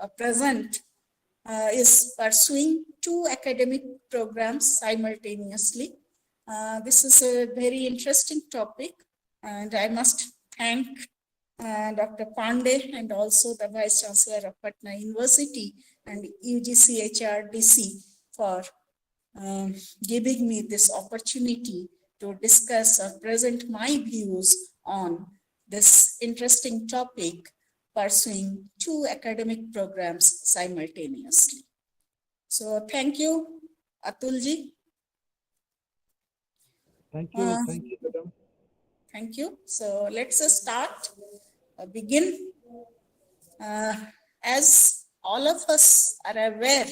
present is pursuing 2 academic programs simultaneously. This is a very interesting topic, and I must thank Dr. Pandey and also the Vice-Chancellor of Patna University and UGC-HRDC for giving me this opportunity to discuss or present my views on this interesting topic, pursuing 2 academic programs simultaneously. So thank you, Atulji. Thank you, madam. Thank you. So let's start, begin. As all of us are aware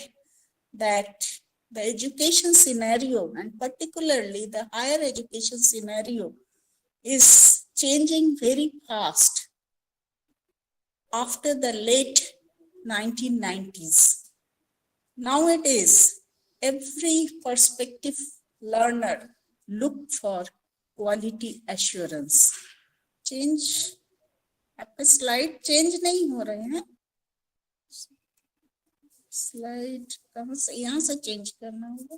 that the education scenario, and particularly the higher education scenario, is changing very fast after the late 1990s. Nowadays, every prospective learner look for quality assurance. Change, आपका slide change नहीं हो रहे हैं. Slide कहाँ से, यहाँ से change करना होगा.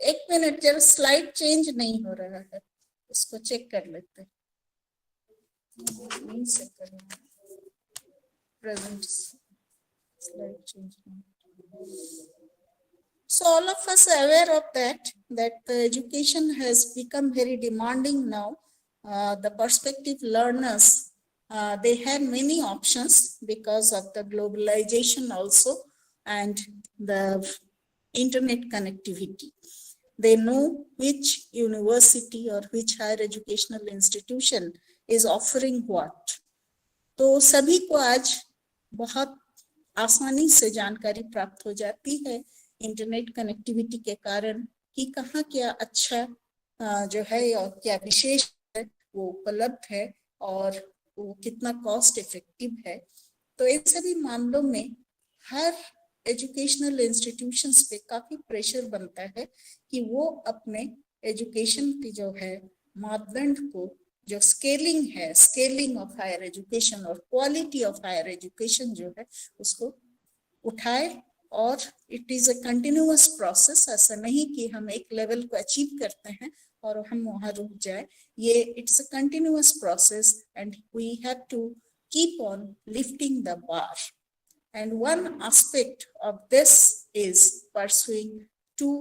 एक मिनट, जब slide change नहीं हो रहा है, इसको चेक कर लेते हैं. नहीं से करना. Present slide change. So all of us are aware of that the education has become very demanding now. The prospective learners, they have many options because of the globalization also and the internet connectivity. They know which university or which higher educational institution is offering what. तो सभी को आज बहुत आसानी से जानकारी प्राप्त हो जाती है इंटरनेट कनेक्टिविटी के कारण कि कहाँ क्या अच्छा जो है और क्या विशेष है वो उपलब्ध है और वो कितना कॉस्ट इफेक्टिव है. तो इन सभी मामलों में हर एजुकेशनल इंस्टीट्यूशंस पे काफी प्रेशर बनता है कि वो अपने एजुकेशन की जो है मापदंड को, जो स्केलिंग है, स्केलिंग ऑफ हायर एजुकेशन और क्वालिटी ऑफ हायर एजुकेशन जो है उसको उठाए. और it is a continuous process. ऐसा नहीं कि हम एक लेवल को अचीव करते हैं और हम वहां रुक जाए. ये it's a continuous process and we have to keep on lifting the bar. And one aspect of this is pursuing 2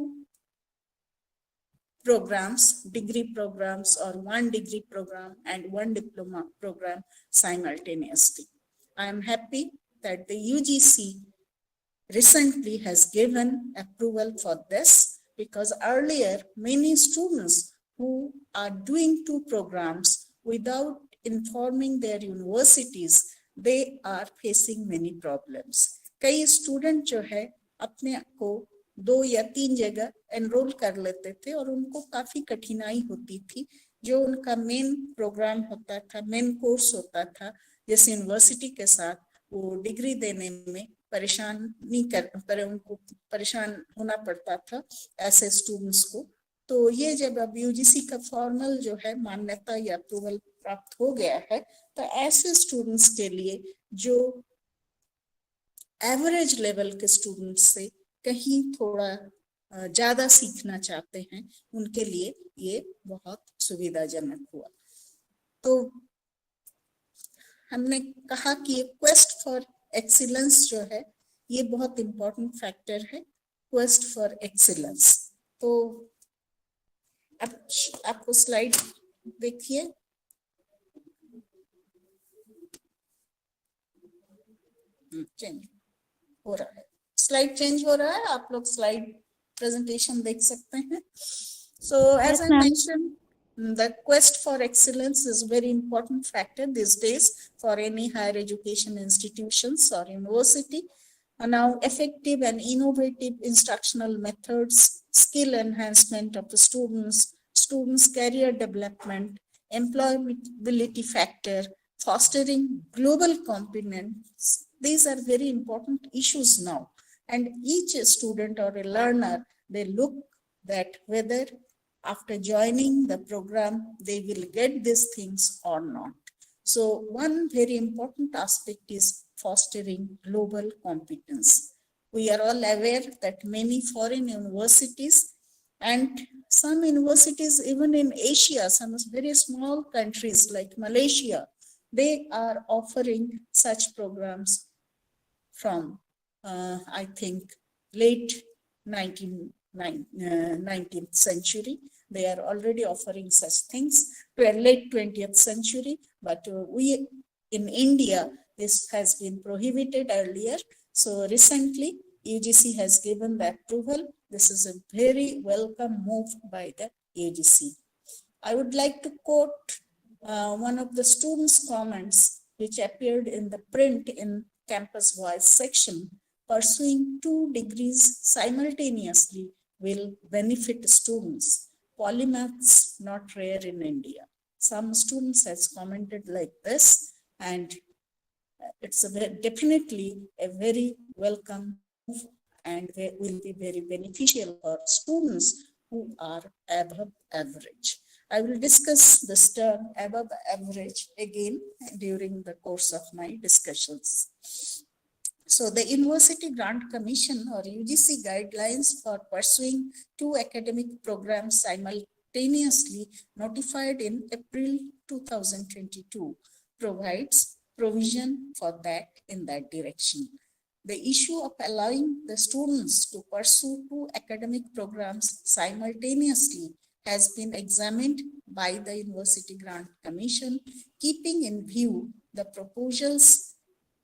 programs, degree programs or 1 degree program and 1 diploma program simultaneously. I am happy that the UGC recently has given approval for this, because earlier many students who are doing 2 programs without informing their universities, they are facing many problems. कई student जो है अपने को 2 या 3 जगह enrol कर लेते थे और उनको काफी कठिनाई होती थी. जो उनका मेन प्रोग्राम होता था, मेन कोर्स होता था, जिस यूनिवर्सिटी के साथ वो डिग्री देने में उनको परेशान होना पड़ता था ऐसे स्टूडेंट्स को. तो ये जब अब यूजीसी का फॉर्मल जो है मान्यता या अप्रूवल प्राप्त हो गया है, तो ऐसे स्टूडेंट्स के लिए जो एवरेज लेवल के स्टूडेंट्स से कहीं थोड़ा ज्यादा सीखना चाहते हैं, उनके लिए ये बहुत सुविधाजनक हुआ. तो हमने कहा कि क्वेस्ट फॉर एक्सीलेंस जो है ये बहुत इंपॉर्टेंट फैक्टर है, क्वेस्ट फॉर एक्सीलेंस. तो अब आपको स्लाइड देखिए. चेंज हो रहा है, स्लाइड चेंज हो रहा है, आप लोग स्लाइड प्रेजेंटेशन देख सकते हैं. So as I mentioned, the quest for excellence is a very important factor these days for any higher education institutions or university. And now effective and innovative instructional methods, skill enhancement of the students' career development, employability factor, fostering global competence. These are very important issues now. And each student or a learner, they look that whether after joining the program, they will get these things or not. So one very important aspect is fostering global competence. We are all aware that many foreign universities and some universities even in Asia, some very small countries like Malaysia, they are offering such programs from, I think, late 19th century. They are already offering such things to a late 20th century, but we in India, this has been prohibited earlier. So recently, UGC has given the approval. This is a very welcome move by the UGC. I would like to quote one of the students' comments, which appeared in the print in Campus Voice section. Pursuing 2 degrees simultaneously will benefit students. Polymaths not rare in India. Some students has commented like this, and it's definitely a very welcome move, and will be very beneficial for students who are above average. I will discuss this term above average again during the course of my discussions. So the University Grant Commission or UGC guidelines for pursuing 2 academic programs simultaneously, notified in April 2022, provides provision for that in that direction. The issue of allowing the students to pursue 2 academic programs simultaneously has been examined by the University Grant Commission, keeping in view the proposals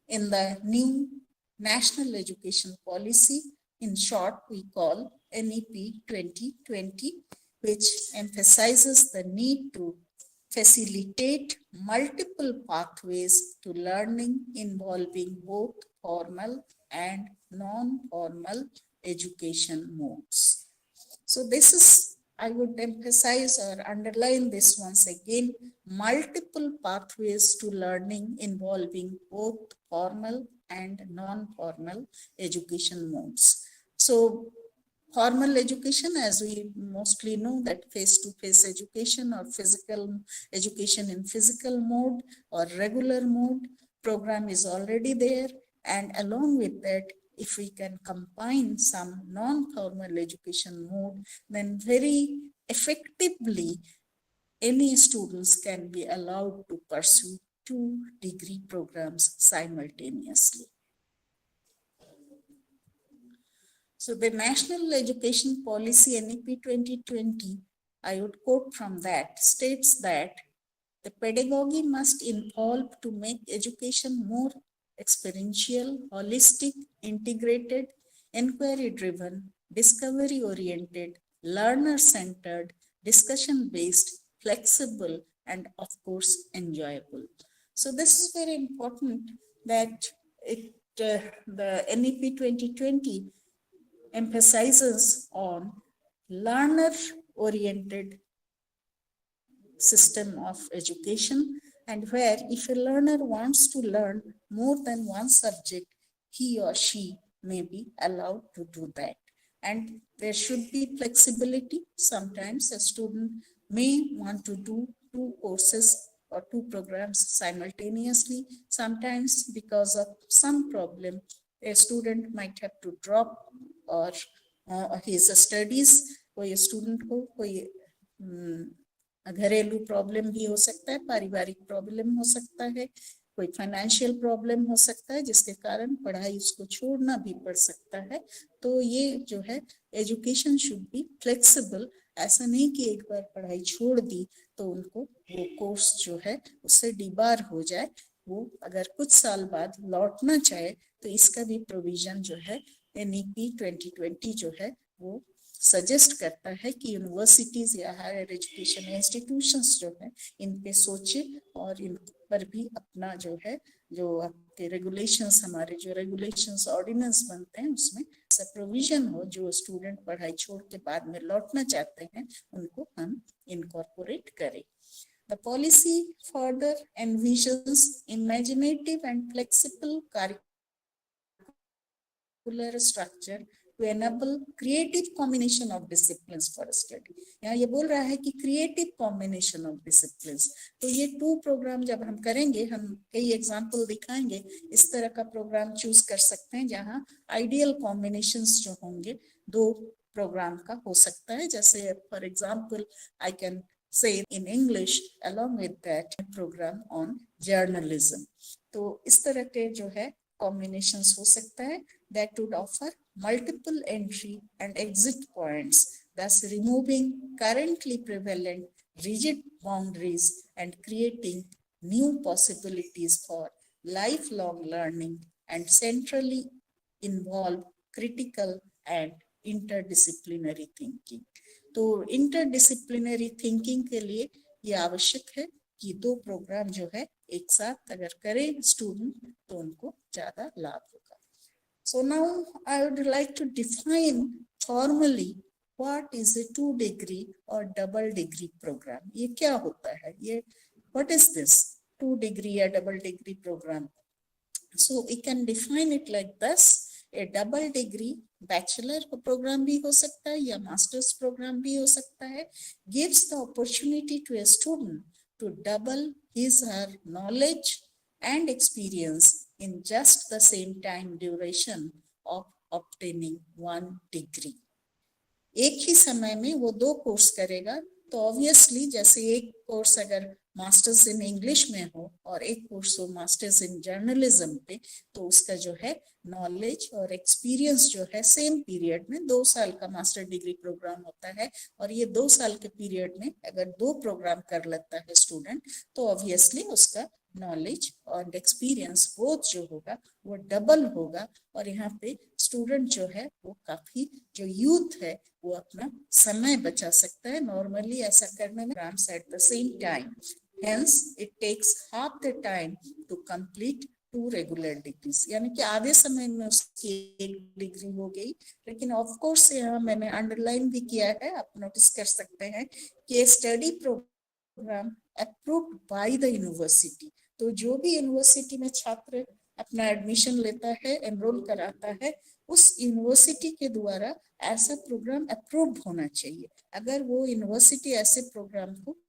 in the new National Education Policy, in short we call NEP 2020, which emphasizes the need to facilitate multiple pathways to learning involving both formal and non-formal education modes. So this is, I would emphasize or underline this once again, multiple pathways to learning involving both formal and non-formal education modes. So formal education, as we mostly know, that face-to-face education or physical education in physical mode or regular mode program is already there. And along with that, if we can combine some non-formal education mode, then very effectively any students can be allowed to pursue 2 degree programs simultaneously. So the National Education Policy NEP 2020, I would quote from that, states that the pedagogy must evolve to make education more experiential, holistic, integrated, inquiry-driven, discovery-oriented, learner-centered, discussion-based, flexible, and of course, enjoyable. So this is very important that the NEP 2020 emphasizes on learner-oriented system of education, and where if a learner wants to learn more than one subject, he or she may be allowed to do that. And there should be flexibility. Sometimes a student may want to do 2 courses or 2 programs simultaneously. Sometimes because of some problem, a student might have to drop और his studies, कोई student को कोई घरेलू problem भी हो सकता है, पारिवारिक प्रॉब्लम हो सकता है, कोई फाइनेंशियल प्रॉब्लम हो सकता है, जिसके कारण पढ़ाई उसको छोड़ना भी पड़ सकता है. तो ये जो है एजुकेशन शुड बी फ्लेक्सिबल. ऐसा नहीं कि एक बार पढ़ाई छोड़ दी तो उनको वो कोर्स जो है उससे डिबार हो जाए. वो अगर कुछ साल बाद लौटना चाहे तो इसका भी प्रोविजन जो है NEP 2020 जो है वो सजेस्ट करता है कि यूनिवर्सिटीज या हायर एजुकेशन इंस्टीट्यूशंस जो है इन पे सोचे और इन पर भी अपना जो है जो आपके रेगुलेशंस, हमारे जो रेगुलेशंस ऑर्डिनेंस बनते हैं उसमें ऐसा प्रोविजन हो जो स्टूडेंट पढ़ाई छोड़ के बाद में लौटना चाहते हैं उनको हम इनकॉर्पोरेट करें. The policy further envisions imaginative and flexible curricular structure to enable creative combination of disciplines for study. यहाँ ये बोल रहा है कि creative combination of disciplines. तो ये 2 प्रोग्राम जब हम करेंगे, हम कई एग्जाम्पल दिखाएंगे, इस तरह का प्रोग्राम चूज कर सकते हैं जहाँ आइडियल कॉम्बिनेशंस जो होंगे 2 प्रोग्राम का हो सकता है. जैसे for example I can say in English along with that program on journalism. तो इस तरह के जो है combinations हो सकता है that would offer multiple entry and exit points, thus removing currently prevalent rigid boundaries and creating new possibilities for lifelong learning and centrally involve critical and interdisciplinary thinking. तो इंटरडिसिप्लिनरी थिंकिंग के लिए ये आवश्यक है कि 2 प्रोग्राम जो है एक साथ अगर करें स्टूडेंट तो उनको ज्यादा लाभ होगा. So now I would like to define formally what is a 2 degree or double degree program. ये क्या होता है, ये what is this 2 degree या double degree program? So we can define it like this. A double degree bachelor programme भी हो सकता है या मास्टर्स प्रोग्राम भी हो सकता है, gives the opportunity to a student to double his her knowledge and experience in just the same time duration of obtaining 1 degree. एक ही समय में वो 2 कोर्स करेगा, तो ऑब्वियसली जैसे एक कोर्स अगर मास्टर्स इन इंग्लिश में हो और एक कोर्स हो मास्टर्स इन जर्नलिज्म पे, तो उसका जो है नॉलेज और एक्सपीरियंस जो है सेम पीरियड में 2 साल का मास्टर डिग्री प्रोग्राम होता है. और ये 2 साल के पीरियड में अगर 2 प्रोग्राम कर लेता है स्टूडेंट, तो ऑब्वियसली उसका नॉलेज और एक्सपीरियंस बोथ जो होगा वो डबल होगा. और यहाँ पे स्टूडेंट जो है वो काफी जो यूथ है वो अपना समय बचा सकता है. नॉर्मली ऐसा करने में programmes at the same time, hence it takes half the time to complete 2 regular degrees, यानी कि आधे समय में उसकी 1 डिग्री हो गई. लेकिन ऑफ कोर्स यहाँ मैंने अंडरलाइन भी किया है, आप नोटिस कर सकते हैं कि study programme approved by the university. तो जो भी यूनिवर्सिटी में छात्र अपना एडमिशन लेता है, एनरोल कराता है, उस यूनिवर्सिटी के द्वारा ऐसा प्रोग्राम अप्रूव्ड होना चाहिए. अगर वो यूनिवर्सिटी ऐसे प्रोग्राम को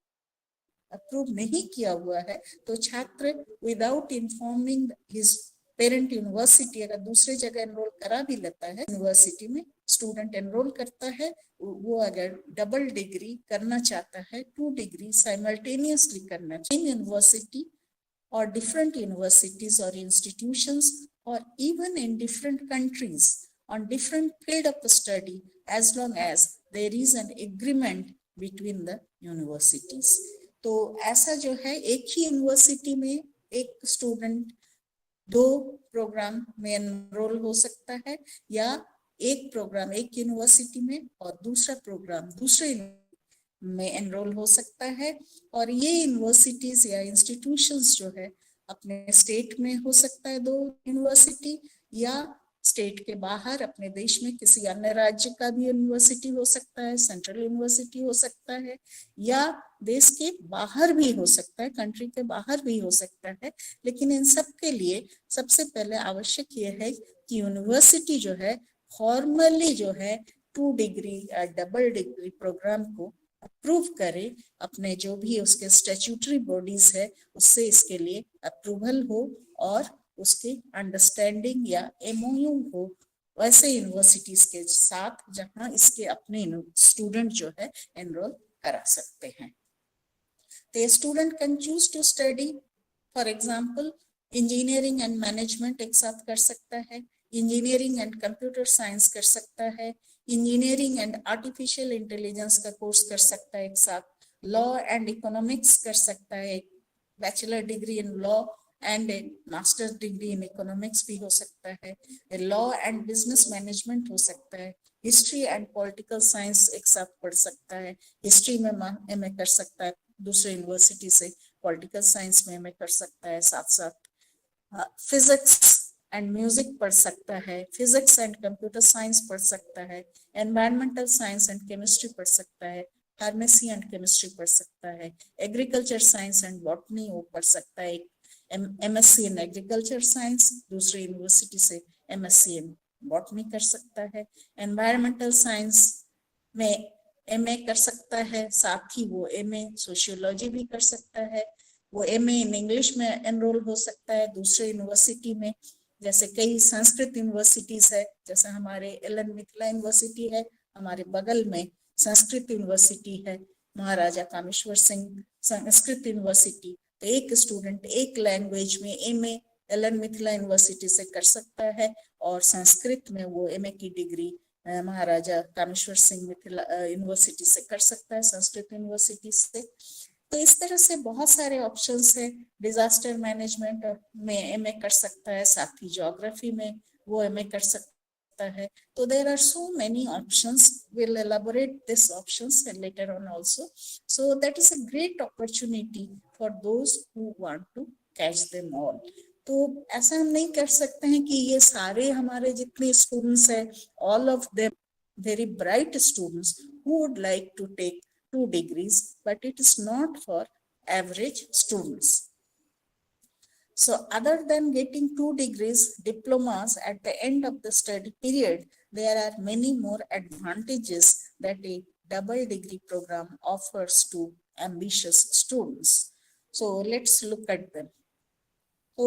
अप्रूव नहीं किया हुआ है, तो छात्र without informing his parent university अगर दूसरे जगह एनरोल करा भी लेता है, यूनिवर्सिटी में स्टूडेंट एनरोल करता है, वो अगर डबल डिग्री करना चाहता है, 2 डिग्री साइमल्टेनियसली करना चाहिए university or different universities or institutions or even in different countries on different field of the study, as long as there is an agreement between the universities. तो ऐसा जो है एक ही यूनिवर्सिटी में एक स्टूडेंट 2 प्रोग्राम में एनरोल हो सकता है, या एक प्रोग्राम एक यूनिवर्सिटी में और दूसरा प्रोग्राम दूसरे में एनरोल हो सकता है. और ये यूनिवर्सिटीज या इंस्टीट्यूशंस जो है अपने स्टेट में हो सकता है 2 यूनिवर्सिटी, या स्टेट के बाहर अपने देश में किसी अन्य राज्य का भी यूनिवर्सिटी हो सकता है, सेंट्रल यूनिवर्सिटी हो सकता है, या देश के बाहर भी हो सकता है, कंट्री के बाहर भी हो सकता है. लेकिन इन सब के लिए सबसे पहले आवश्यक ये है कि यूनिवर्सिटी जो है फॉर्मली जो है 2 डिग्री या डबल डिग्री प्रोग्राम को अप्रूव करे, अपने जो भी उसके स्टैट्यूटरी बॉडीज है उससे इसके लिए अप्रूवल हो और उसके अंडरस्टैंडिंग या एमओयू हो वैसे यूनिवर्सिटीज के साथ जहां इसके अपने स्टूडेंट जो है एनरोल करा सकते हैं. The student can choose to study, for example, engineering and management एक साथ कर सकता है, इंजीनियरिंग एंड कंप्यूटर साइंस कर सकता है, इंजीनियरिंग एंड आर्टिफिशियल इंटेलिजेंस का कोर्स कर सकता है एक साथ, लॉ एंड इकोनॉमिक्स कर सकता है, bachelor degree in law and masters degree in economics भी हो सकता है, लॉ एंड बिजनेस मैनेजमेंट हो सकता है, हिस्ट्री एंड पॉलिटिकल साइंस एक साथ पढ़ सकता है, हिस्ट्री में एमए कर सकता है दूसरे यूनिवर्सिटी से, पॉलिटिकल साइंस में एमए कर सकता है, साथ साथ फिजिक्स एंड म्यूजिक पढ़ सकता है, फिजिक्स एंड कंप्यूटर साइंस पढ़ सकता है, एनवायरमेंटल साइंस एंड केमिस्ट्री पढ़ सकता है, फार्मेसी एंड केमिस्ट्री पढ़ सकता है, एग्रीकल्चर साइंस एंड बॉटनी वो पढ़ सकता है, एमएससी इन एग्रीकल्चर साइंस दूसरे यूनिवर्सिटी से, एमएससी इन बॉटनी कर सकता है, एनवायरमेंटल साइंस में एमए कर सकता है, साथ ही वो एमए सोशियोलॉजी भी कर सकता है, वो एमए इन इंग्लिश में एनरोल हो सकता है दूसरे यूनिवर्सिटी में, जैसे कई संस्कृत यूनिवर्सिटीज है, जैसे हमारे एलन मिथिला यूनिवर्सिटी है, हमारे बगल में संस्कृत यूनिवर्सिटी है, महाराजा कामेश्वर सिंह संस्कृत यूनिवर्सिटी। तो एक स्टूडेंट एक लैंग्वेज में एमए एलन मिथिला यूनिवर्सिटी से कर सकता है और संस्कृत में वो एमए की डिग्री महाराजा कामेश्वर सिंह मिथिला यूनिवर्सिटी से कर सकता है, संस्कृत यूनिवर्सिटी से। तो इस तरह से बहुत सारे ऑप्शंस है। डिजास्टर मैनेजमेंट में एमए कर सकता है, साथ ही ज्योग्राफी में वो एमए कर सकता है। तो there are so many options, we'll elaborate this options later on also. So that is a great opportunity for those who want to catch them all. तो ऐसा हम नहीं कर सकते हैं कि ये सारे हमारे जितने स्टूडेंट्स हैं, all of them very bright students who would like to take 2 degrees, but it is not for average students. So other than getting 2 degrees diplomas at the end of the study period, there are many more advantages that a double degree program offers to ambitious students. So let's look at them. तो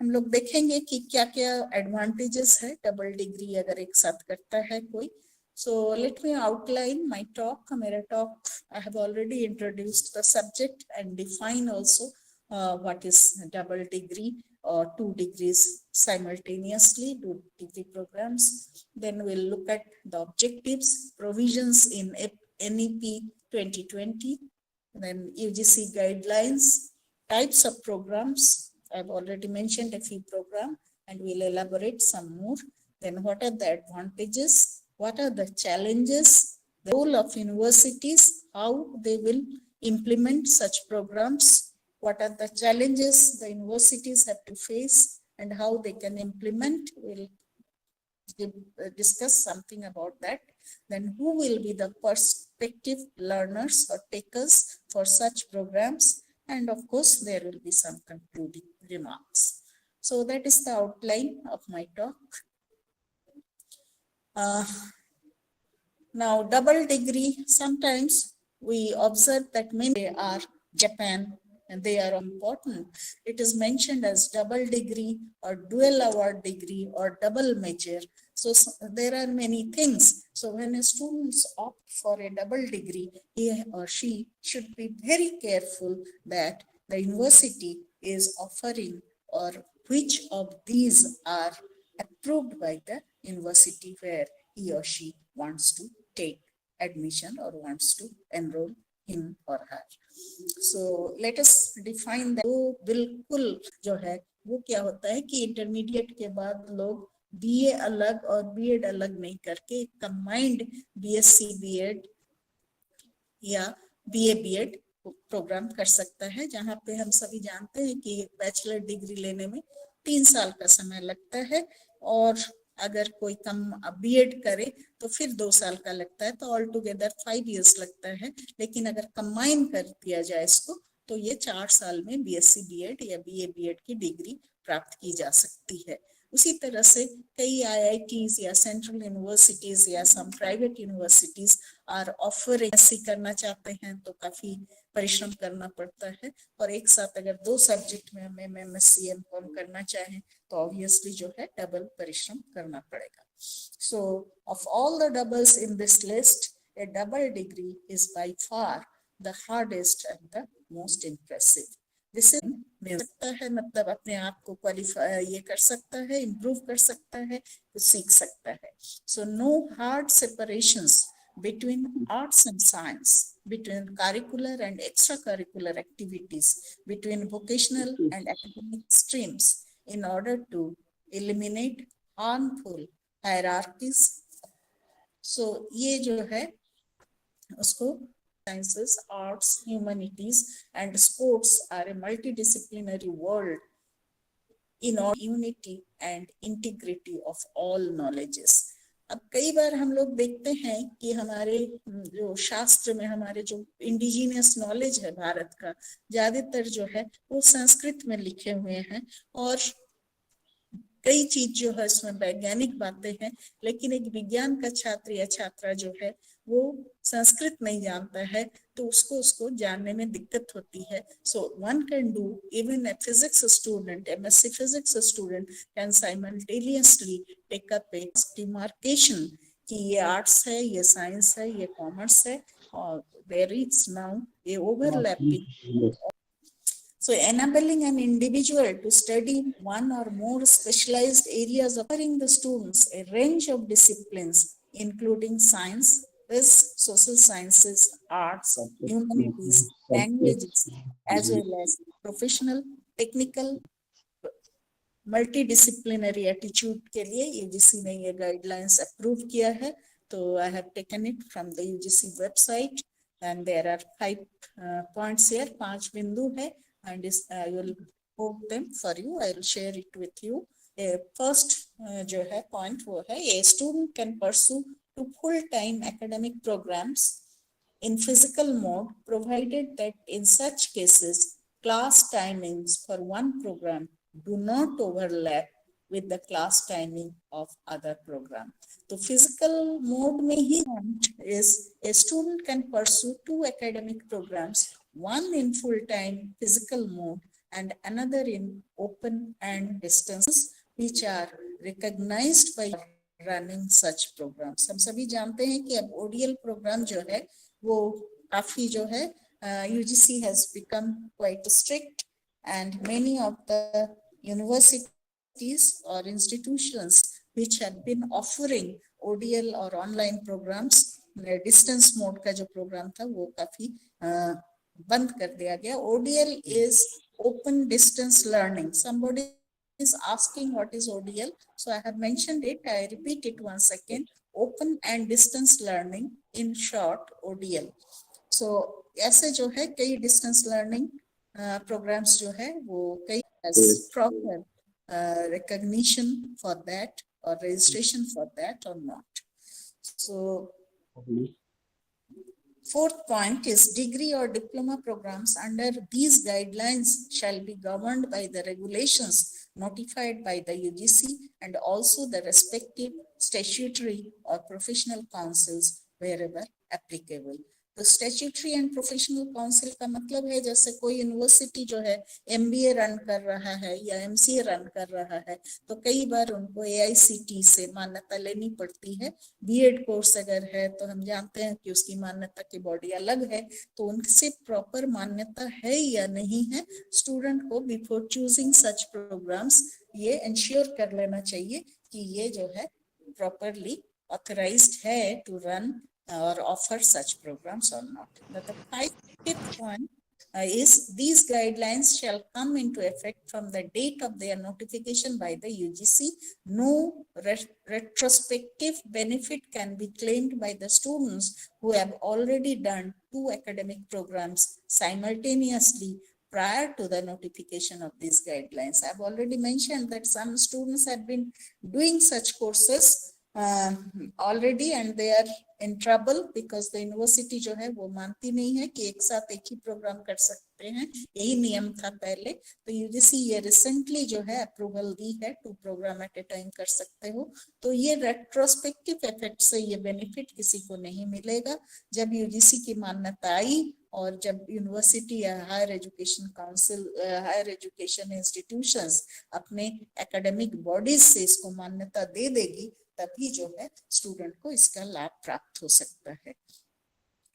हम लोग देखेंगे कि क्या क्या advantages है double degree अगर एक साथ करता है कोई। So let me outline my talk. मेरा talk, I have already introduced the subject and define also what is double degree or 2 degrees simultaneously, 2 degree programs. Then we'll look at the objectives, provisions in NEP 2020, then UGC guidelines, types of programs. I've already mentioned a few programs and we'll elaborate some more. Then what are the advantages? What are the challenges? The role of universities, how they will implement such programs. What are the challenges the universities have to face and how they can implement. We'll discuss something about that. Then who will be the prospective learners or takers for such programs. And of course, there will be some concluding remarks. So that is the outline of my talk. Now, double degree, sometimes we observe that many are Japan and they are important. It is mentioned as double degree or dual award degree or double major. So there are many things. So when a student opts for a double degree, he or she should be very careful that the university is offering or which of these are approved by the university where he or she wants to take admission or wants to enroll him or her. So let us define that. वो बिल्कुल जो है वो क्या होता है कि intermediate के बाद लोग बीए अलग और बीएड अलग नहीं करके कंबाइंड बीएससी बीएड या बीए बीएड प्रोग्राम कर सकता है, जहाँ पे हम सभी जानते हैं कि बैचलर डिग्री लेने में 3 साल का समय लगता है और अगर कोई कम बीएड करे तो फिर 2 साल का लगता है, तो ऑल टुगेदर 5 इयर्स लगता है। लेकिन अगर कंबाइन कर दिया जाए इसको तो ये 4 साल में बीएससी बीएड या बीए बीएड की डिग्री प्राप्त की जा सकती है। उसी तरह से कई आईआईटीज या सेंट्रल यूनिवर्सिटीज या some private universities are offering, MSc करना चाहते हैं तो काफी परिश्रम करना पड़ता है, और एक साथ अगर 2 सब्जेक्ट में हम एमएससी एमकॉम करना चाहें तो ऑब्वियसली जो है डबल परिश्रम करना पड़ेगा। सो of all the doubles in this list, a double degree is by far the hardest and the most impressive. This is मिल सकता है, मतलब अपने आप को क्वालिफाई ये कर सकता है, इम्प्रूव कर सकता है, कुछ सीख सकता है। So no hard separations between arts and science, between curricular and extracurricular activities, between vocational and academic streams, in order to eliminate harmful hierarchies. So ये जो है उसको sciences, arts, humanities and sports are a multidisciplinary world in all unity and integrity of all knowledges. अब कई बार हम लोग देखते हैं कि हमारे जो शास्त्र में हमारे जो इंडिजिनियस नॉलेज है भारत का, ज्यादातर जो है वो संस्कृत में लिखे हुए हैं, और कई चीज जो है इसमें वैज्ञानिक बातें हैं, लेकिन एक विज्ञान का छात्र या छात्रा जो है वो संस्कृत नहीं जानता है तो उसको जानने में दिक्कत होती है. So one can do, even a physics student, MSc physics student can simultaneously take up a demarcation कि ये आर्ट्स है, ये साइंस है, ये कॉमर्स है, और there is now a overlapping. So enabling an individual to study one or more specialized areas, offering the students a range of disciplines, including science, social sciences, arts, humanities, languages, as well as professional, technical, multidisciplinary attitude के लिए UGC ने ये guidelines approve किया है. तो I have taken it from the UGC website and there are 5 points here, 5 बिंदु है, and I will post them for you. I will share it with you. First जो है पॉइंट वो है, a student can pursue two full time academic programmes in physical mode, provided that in such cases class timings for one program do not overlap with the class timing of other program. तो physical mode में ही is a student can pursue 2 academic programs, one in full time physical mode and another in open and distance, which are recognized by running such programs. हम सभी जानते हैं कि अब ODL programme जो है वो काफी जो है UGC has become quite strict, and many of the universities or institutions which had been offering ODL or online programs, distance mode का जो प्रोग्राम था वो काफी बंद कर दिया गया. ODL is open distance learning. Somebody is asking what is ODL, so I have mentioned it. I repeat it once again. Open and distance learning, in short ODL. So ऐसे जो है कई distance learning programs जो है वो कई has proper recognition for that or registration for that or not. So fourth point is degree or diploma programs under these guidelines shall be governed by the regulations notified by the UGC and also the respective statutory or professional councils wherever applicable. तो statutory and professional council का मतलब है जैसे कोई university जो है MBA run कर रहा है या MCA रन कर रहा है तो कई बार उनको AICT से मान्यता लेनी पड़ती है. B.Ed कोर्स अगर है तो हम जानते हैं कि उसकी मान्यता की बॉडी अलग है, तो उनसे प्रॉपर मान्यता है या नहीं है, स्टूडेंट को बिफोर चूजिंग सच प्रोग्राम्स ये इंश्योर कर लेना चाहिए कि ये जो है प्रॉपरली ऑथराइज्ड है to run or offer such programs or not. The fifth point is these guidelines shall come into effect from the date of their notification by the UGC. No retrospective benefit can be claimed by the students who have already done 2 academic programs simultaneously prior to the notification of these guidelines. I have already mentioned that some students have been doing such courses already and they are in trouble because the university जो है वो मानती नहीं है कि एक साथ एक ही प्रोग्राम कर सकते हैं, यही नियम था पहले. तो UGC ये रिसेंटली जो है अप्रूवल दी है 2 प्रोग्राम एट ए टाइम कर सकते हो. तो ये रेट्रोस्पेक्टिव इफेक्ट से ये बेनिफिट किसी को नहीं मिलेगा. जब UGC की मान्यता आई और जब यूनिवर्सिटी या higher education council, higher education institutions अपने एकेडमिक बॉडीज से इसको मान्यता दे देगी, तभी जो है स्टूडेंट को इसका लाभ प्राप्त हो सकता है.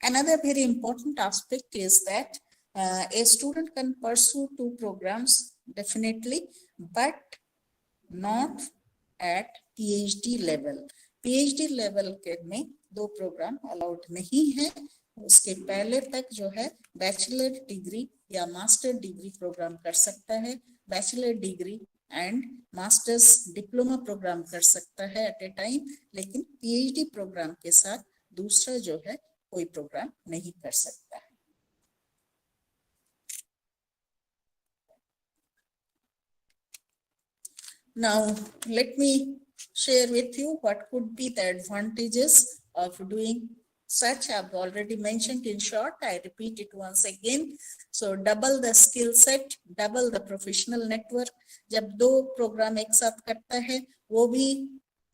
Another very important aspect is that a student can pursue 2 programs definitely, but not at PhD level. PhD level के में 2 प्रोग्राम अलाउड नहीं है. उसके पहले तक जो है बैचलर डिग्री या मास्टर डिग्री प्रोग्राम कर सकता है, bachelor degree and masters diploma programme कर सकता है एट ए टाइम, लेकिन PhD प्रोग्राम के साथ दूसरा जो है कोई प्रोग्राम नहीं कर सकता है. Now let me share with you what could be the advantages of doing such I've already mentioned in short. I repeat it once again. So double the skill set, double the professional network. जब दो programme एक साथ करता है, वो भी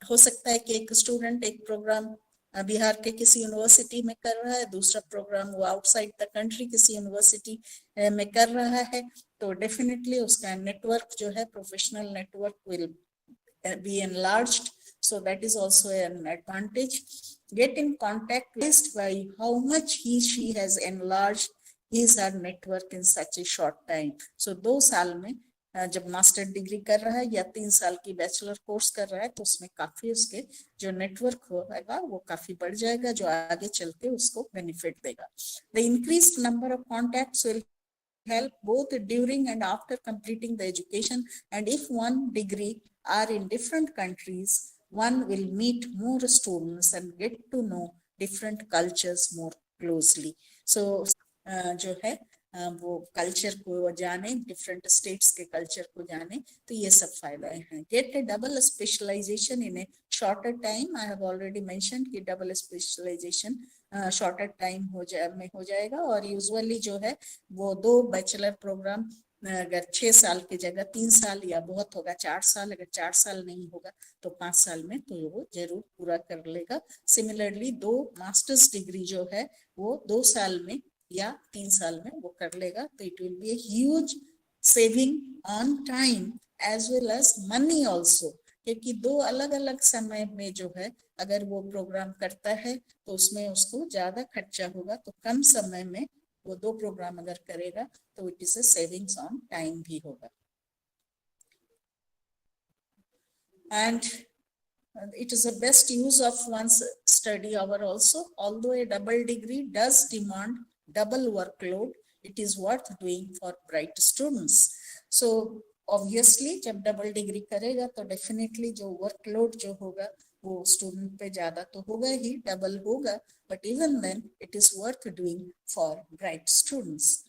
हो सकता है कि एक स्टूडेंट एक प्रोग्राम बिहार के किसी यूनिवर्सिटी में कर रहा है, दूसरा प्रोग्राम वो आउटसाइड द कंट्री किसी यूनिवर्सिटी में कर रहा है, तो डेफिनेटली उसका नेटवर्क जो है, professional network will be enlarged. So that is also an advantage. Get in contact with by how much he, she has enlarged his or network in such a short time. So 2 साल में जब master degree कर रहा है या 3 साल की bachelor course कर रहा है, तो उसमें काफी उसके जो नेटवर्क होगा वो काफी बढ़ जाएगा, जो आगे चलते उसको बेनिफिट देगा. The increased number of contacts will help both during and after completing the education, and if one degree are in different countries, one will meet more students and get to know different cultures more closely. So जो है वो culture को जाने, different states के culture को जाने, तो ये सब फायदे हैं. Get a double specialization in a shorter time. I have already mention कि डबल स्पेशलाइजेशन शॉर्टर टाइम हो जाएगा, और यूजुअली जो है वो 2 बैचलर प्रोग्राम अगर 6 साल की जगह 3 साल या बहुत होगा 4 साल, अगर 4 साल नहीं होगा तो 5 साल में तो वो जरूर पूरा कर लेगा. सिमिलरली 2 मास्टर्स डिग्री जो है वो 2 साल में या 3 साल में वो कर लेगा, तो it will be a huge saving on time as well as money also, क्योंकि 2 अलग अलग समय में जो है अगर वो प्रोग्राम करता है तो उसमें उसको ज्यादा खर्चा होगा, तो कम समय में वो 2 प्रोग्राम अगर करेगा तो it is a savings on time भी होगा. And it is the best use of one's study hour also. Although a double degree does demand double workload, it is worth doing for bright students. So obviously जब double degree करेगा तो definitely जो workload जो होगा वो student पे ज्यादा तो होगा ही, डबल होगा, but even then it is worth doing for bright students.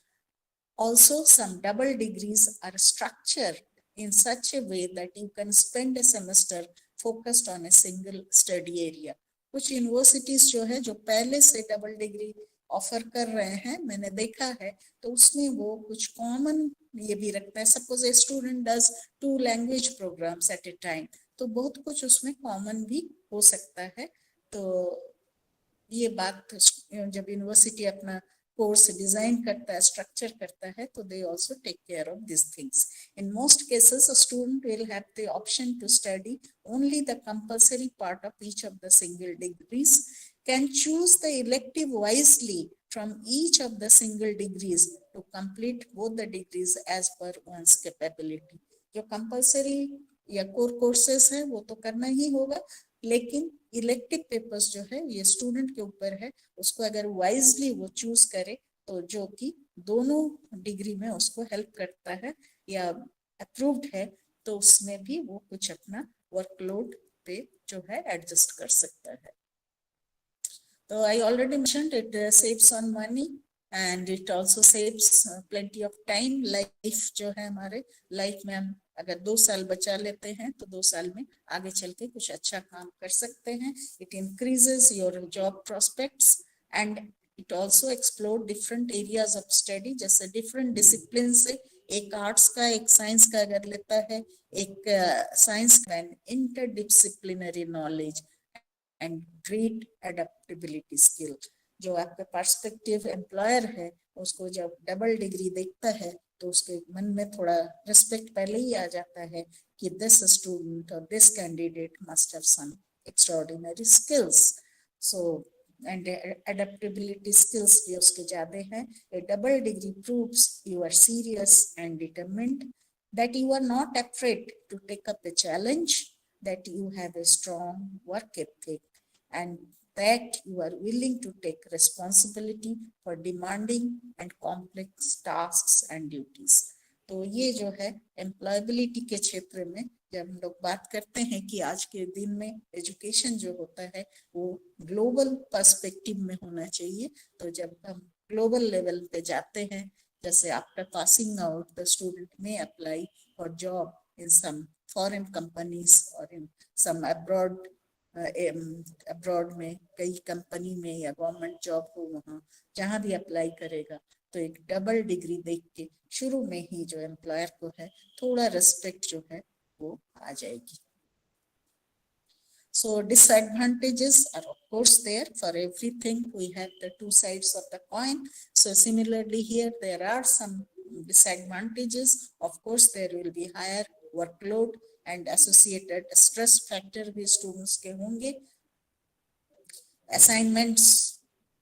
Also, some double degrees are structured in such a way that you can spend a semester focused on a single study area. कुछ universities जो है जो पहले से double degree offer कर रहे हैं, मैंने देखा है, तो उसमें वो कुछ कॉमन ये भी रखता है. Suppose a student does 2 language programmes at a time, तो बहुत कुछ उसमें कॉमन भी हो सकता है. तो ये बात जब यूनिवर्सिटी अपना कोर्स डिजाइन करता है, स्ट्रक्चर करता है, तो they also take care of these things. In most cases, a student will have the option to study only the compulsory part of each of the single degrees, can choose the elective wisely from each of the single degrees to complete both the degrees as per one's capability. जो compulsory या core courses है वो तो करना ही होगा, लेकिन elective papers जो है ये स्टूडेंट के ऊपर है, उसको अगर वाइजली वो चूज करे तो जो कि दोनों डिग्री में उसको हेल्प करता है या अप्रूव्ड है, तो उसमें भी वो कुछ अपना वर्कलोड पे जो है एडजस्ट कर सकता है. तो I already mentioned it saves on money and it also saves plenty of time. Life जो है हमारे लाइफ में हम अगर 2 साल बचा लेते हैं तो 2 साल में आगे चल के कुछ अच्छा काम कर सकते हैं. It increases your job prospects and it also explore different areas of study. जैसे डिफरेंट डिसिप्लिन से, एक आर्ट्स का एक साइंस का अगर लेता है, एक साइंस का interdisciplinary knowledge and great adaptability skill. जो आपका पर्सपेक्टिव एम्प्लॉयर है उसको जब डबल डिग्री देखता है तो उसके मन में थोड़ा रिस्पेक्ट पहले ही आ जाता है कि दिस स्टूडेंट और this candidate must have some extraordinary skills. So and adaptability skills भी उसके ज्यादा हैं. A double degree proves you are serious and determined, that you are not afraid to take up a challenge, that you have a strong work ethic, and that you are willing to take responsibility for demanding and complex tasks and duties. तो ये जो है employability के क्षेत्र में जब हम लोग बात करते हैं कि आज के दिन में एजुकेशन जो होता है वो ग्लोबल पर्सपेक्टिव में होना चाहिए, तो जब हम ग्लोबल लेवल पे जाते हैं, जैसे after passing out the student में apply for job in some foreign companies or in some abroad abroad में कई कंपनी में या गवर्नमेंट जॉब हो, वहाँ जहाँ भी अप्लाई करेगा तो एक डबल डिग्री देख के शुरू में ही जो एम्प्लॉयर को है थोड़ा रेस्पेक्ट जो है वो आ जाएगी. So disadvantages are of course there. For everything we have the two sides of the coin. So similarly here there are some disadvantages. Of course there will be higher workload and associated stress factor भी students के होंगे. Assignments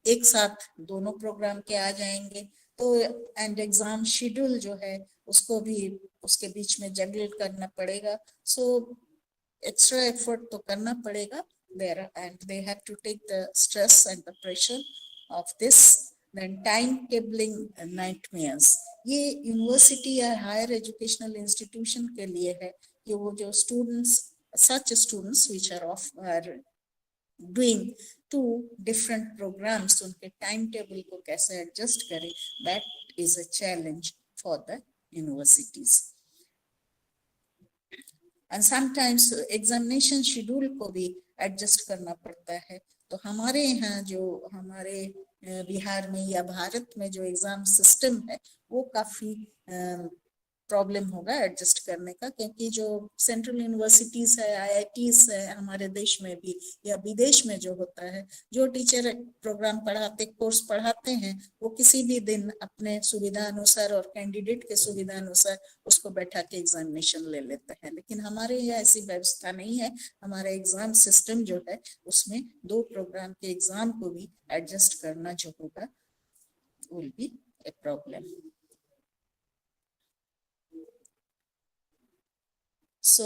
एक साथ दोनों programme के आ जाएंगे तो and exam schedule जो है उसको भी उसके बीच में जगल करना पड़ेगा. So extra effort तो करना पड़ेगा there, and they have to take the stress and the pressure of this. Then time tabling nightmares. ये यूनिवर्सिटी या हायर एजुकेशनल इंस्टीट्यूशन के लिए है कि वो जो students such students which are doing two different programs उनके टाइम टेबल को कैसे एडजस्ट करें, that is a challenge for the universities. And sometimes examination schedule को भी एडजस्ट करना पड़ता है. तो हमारे यहाँ जो हमारे बिहार में या भारत में जो एग्जाम सिस्टम है वो काफी प्रॉब्लम होगा एडजस्ट करने का, क्योंकि जो सेंट्रल यूनिवर्सिटीज है, आईआईटीज है हमारे देश में भी या विदेश में जो होता है, जो टीचर प्रोग्राम पढ़ाते कोर्स पढ़ाते हैं वो किसी भी दिन अपने सुविधा अनुसार और कैंडिडेट के सुविधा अनुसार उसको बैठा के एग्जामिनेशन ले लेते हैं. लेकिन हमारे यहाँ ऐसी व्यवस्था नहीं है. हमारा एग्जाम सिस्टम जो है उसमें दो प्रोग्राम के एग्जाम को भी एडजस्ट करना जो होगा will be a problem. So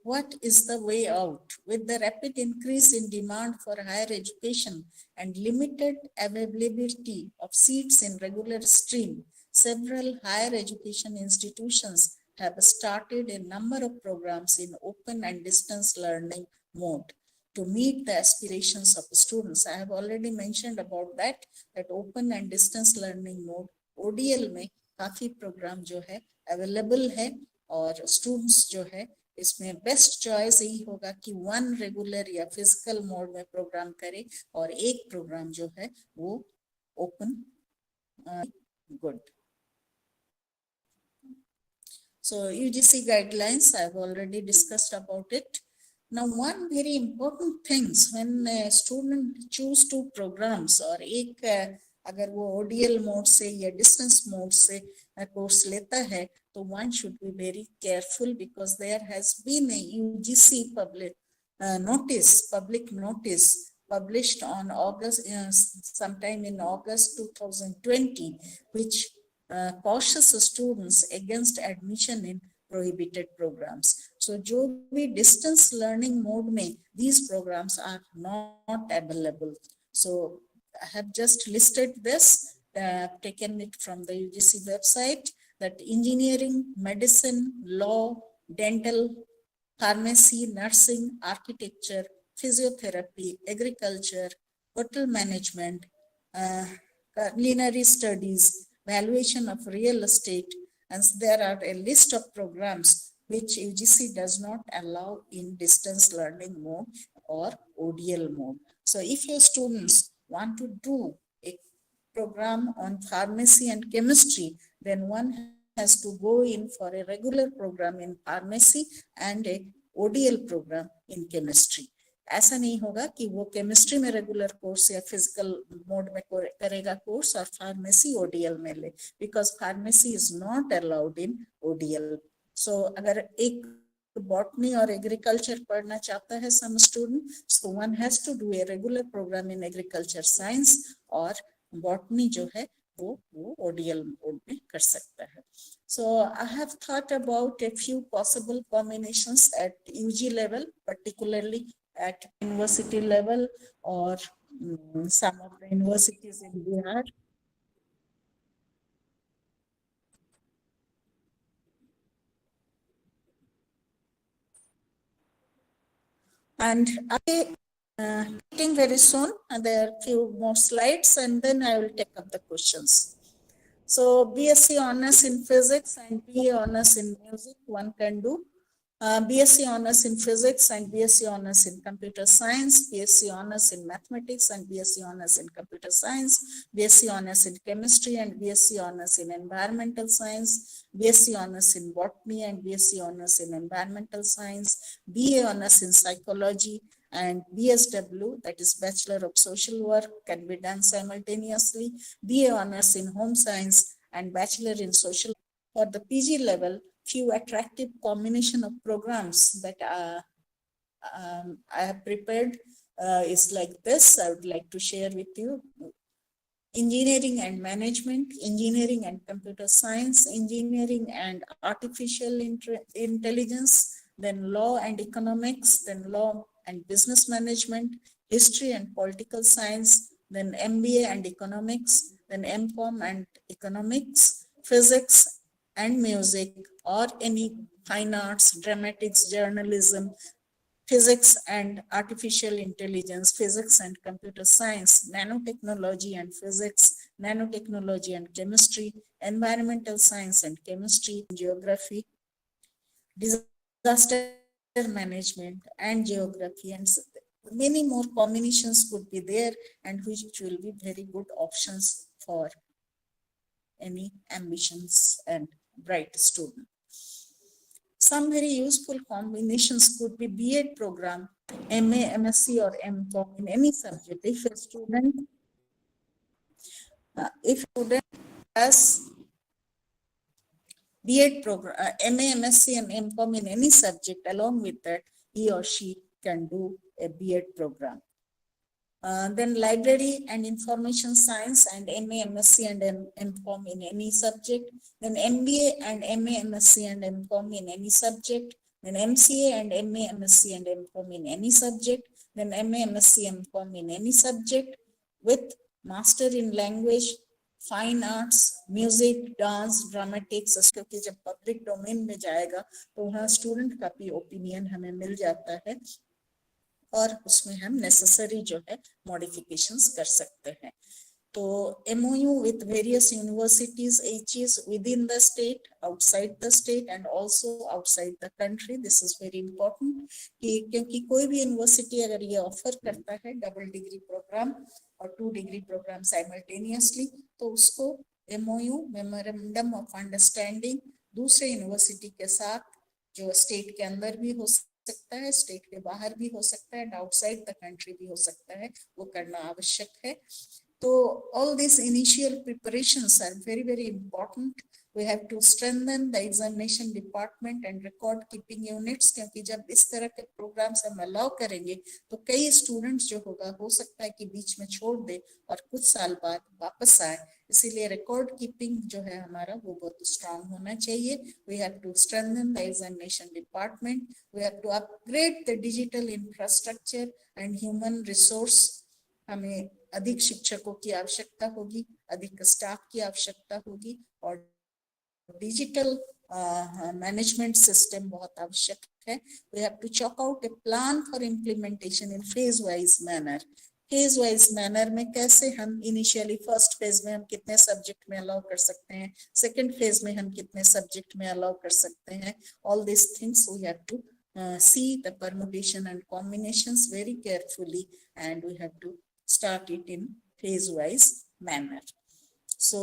what is the way out? With the rapid increase in demand for higher education and limited availability of seats in regular stream, several higher education institutions have started a number of programs in open and distance learning mode to meet the aspirations of students. I have already mentioned about that open and distance learning mode, ODL में काफी programme जो है available है और students जो है इसमें best choice यही होगा कि वन रेगुलर या फिजिकल मोड में प्रोग्राम करे और एक प्रोग्राम जो है वो open good. So UGC guidelines, I have already discussed about it. Now one very important things when a student choose two programs और एक अगर वो ODL मोड से या डिस्टेंस मोड से कोर्स लेता है तो one should be very careful because there has been a UGC public notice published on August sometime in August 2020 which cautious students against admission in prohibited programs. So जो भी distance learning mode में these programs are not available. So I have just listed this, taken it from the UGC website, that engineering, medicine, law, dental, pharmacy, nursing, architecture, physiotherapy, agriculture, hotel management, culinary studies, valuation of real estate, and there are a list of programs which UGC does not allow in distance learning mode or ODL mode. So if your students want to do a program on pharmacy and chemistry, then one has to go in for a regular program in pharmacy and a ODL program in chemistry. ऐसा नहीं होगा कि वो chemistry में regular course या physical mode में करेगा course और फार्मेसी ओडीएल में ले, because pharmacy is not allowed in ODL. So अगर एक बॉटनी और एग्रीकल्चर पढ़ना चाहता है some student, so one has to do a regular program in agriculture science और बॉटनी जो है वो ओडीएल मोड में कर सकता है. So I have thought about a few possible combinations at UG level, particularly at university level or some of the universities in Bihar. And meeting very soon, and there are few more slides, and then I will take up the questions. So BSc honors in physics and BA honors in music one can do. BSc Honors in Physics and BSc Honors in Computer Science, BSc Honors in Mathematics and BSc Honors in Computer Science, BSc Honors in Chemistry and BSc Honors in Environmental Science, BSc Honors in Botany and BSc Honors in Environmental Science, BA Honors in Psychology, and BSW, that is Bachelor of Social Work, can be done simultaneously, BA Honors in Home Science and Bachelor in Social. For the PG level, few attractive combination of programs that I have prepared is like this. I would like to share with you. Engineering and management, engineering and computer science, engineering and artificial intelligence, then law and economics, then law and business management, history and political science, then MBA and economics, then MCOM and economics, physics and music, or any fine arts, dramatics, journalism, physics and artificial intelligence, physics and computer science, nanotechnology and physics, nanotechnology and chemistry, environmental science and chemistry, geography, disaster management and geography, and many more combinations could be there, and which will be very good options for any ambitions and bright student. Some very useful combinations could be B.Ed program, MA, MSc or MCOM in any subject. If a student has B.Ed program, MA, MSc and MCOM in any subject, along with that, he or she can do a B.Ed program. Then library and information science and MA, MSc and MCOM in any subject. Then MBA and MA, MSc and MCOM in any subject. Then MCA and MA, MSc and MCOM in any subject. Then MA, MSc, MCOM in any subject with master in language, fine arts, music, dance, dramatics, क्योंकि जब public domain में जाएगा तो वहाँ student का भी opinion हमें मिल जाता है और उसमें हम नेसेसरी जो है मॉडिफिकेशंस कर सकते हैं. तो MOU with various universities, HEs within the state, outside the state and also outside the country. This is very important कि क्योंकि कोई भी यूनिवर्सिटी अगर ये ऑफर करता है डबल डिग्री प्रोग्राम और 2 डिग्री प्रोग्राम साइमल्टेनियसली, तो उसको MOU, मेमोरेंडम ऑफ अंडरस्टैंडिंग, दूसरे यूनिवर्सिटी के साथ जो स्टेट के अंदर भी हो सकता है, स्टेट के बाहर भी हो सकता है, आउटसाइड द कंट्री भी हो सकता है, वो करना आवश्यक है. So all these initial preparations are very, very important. We have to strengthen the examination department and record keeping units, क्योंकि जब इस तरह के programs हम allow करेंगे तो कई students जो होगा हो सकता है कि बीच में छोड़ दे और कुछ साल बाद वापस आए. इसीलिए record keeping जो है हमारा वो बहुत strong होना चाहिए. We have to strengthen the examination department. We have to upgrade the digital infrastructure and human resource. हमें अधिक शिक्षकों की आवश्यकता होगी, अधिक स्टाफ की आवश्यकता होगी और डिजिटल मैनेजमेंट सिस्टम बहुत आवश्यक है. We have to chalk out a plan for implementation in phase wise manner. Phase wise manner में कैसे हम इनिशियली फर्स्ट फेज में हम कितने सब्जेक्ट में अलाउ कर सकते हैं, सेकंड फेज में हम कितने सब्जेक्ट में अलाउ कर सकते हैं. All this things we have to see the permutation and combinations very carefully, and we have to start it in phase wise manner. So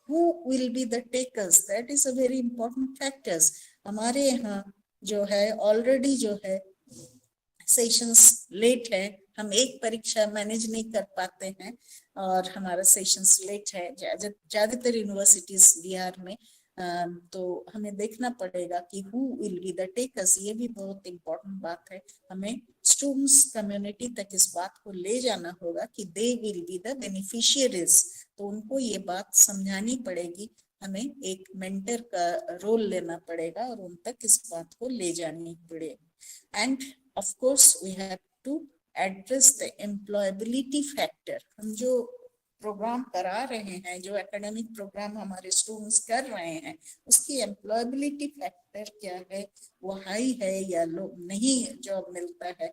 who will be the takers? That is a very important factors. हमारे यहाँ जो है already जो है sessions late है, हम एक परीक्षा मैनेज नहीं कर पाते हैं और हमारा सेशंस लेट है ज्यादातर यूनिवर्सिटीज बिहार में. तो हमें देखना पड़ेगा कि who will be the takers. ये भी बहुत इम्पोर्टेंट बात है. हमें स्टूडेंट्स कम्युनिटी तक इस बात को ले जाना होगा कि they will be the beneficiaries. तो उनको ये बात समझानी पड़ेगी. हमें एक मेंटर का रोल लेना पड़ेगा और उन तक इस बात को ले जानी पड़ेगी. And of course we have to address the employability factor. हम जो प्रोग्राम करा रहे हैं, जो एकेडमिक प्रोग्राम हमारे स्टूडेंट्स कर रहे हैं, उसकी एम्प्लॉयबिलिटी फैक्टर क्या है, वो हाई है या लो नहीं जॉब मिलता है,